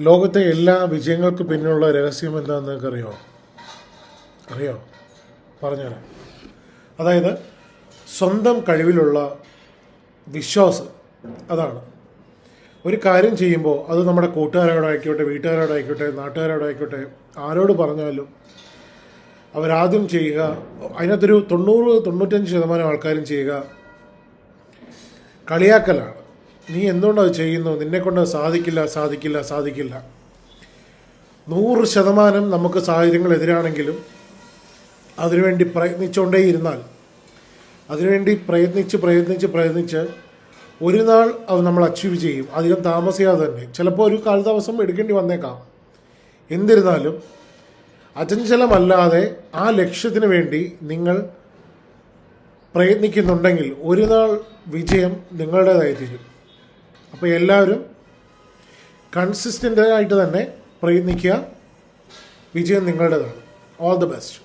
ലോകത്തെ എല്ലാ വിജയങ്ങൾക്ക് പിന്നിലുള്ള രഹസ്യം എന്താണെന്ന് നിങ്ങൾക്ക് അറിയോ പറഞ്ഞുതരാം. അതായത് സ്വന്തം കഴിവിലുള്ള വിശ്വാസം. അതാണ് ഒരു കാര്യം ചെയ്യുമ്പോൾ അത് നമ്മുടെ കൂട്ടുകാരോടായിക്കോട്ടെ, വീട്ടുകാരോടായിക്കോട്ടെ, നാട്ടുകാരോടായിക്കോട്ടെ, ആരോട് പറഞ്ഞാലും അവരാദ്യം ചെയ്യുക, അതിനകത്തൊരു 90-95% ആൾക്കാരും ചെയ്യുക കളിയാക്കലാണ്. നീ എന്തുകൊണ്ടത് ചെയ്യുന്നു, നിന്നെക്കൊണ്ട് സാധിക്കില്ല. 100% നമുക്ക് സാഹചര്യങ്ങൾ എതിരാണെങ്കിലും അതിനുവേണ്ടി പ്രയത്നിച്ചുകൊണ്ടേയിരുന്നാൽ, അതിനുവേണ്ടി പ്രയത്നിച്ച് ഒരു നാൾ അത് നമ്മൾ അച്ചീവ് ചെയ്യും. അധികം താമസിയാതെ തന്നെ. ചിലപ്പോൾ ഒരു കാലതാമസം എടുക്കേണ്ടി വന്നേക്കാം. എന്നിരുന്നാലും അചഞ്ചലമല്ലാതെ ആ ലക്ഷ്യത്തിന് വേണ്ടി നിങ്ങൾ പ്രയത്നിക്കുന്നുണ്ടെങ്കിൽ ഒരു നാൾ വിജയം നിങ്ങളുടേതായി തീരും. അപ്പോൾ എല്ലാവരും കൺസിസ്റ്റൻ്റായിട്ട് തന്നെ പ്രയത്നിക്കുക. വിജയം നിങ്ങളുടേതാണ്. All the best.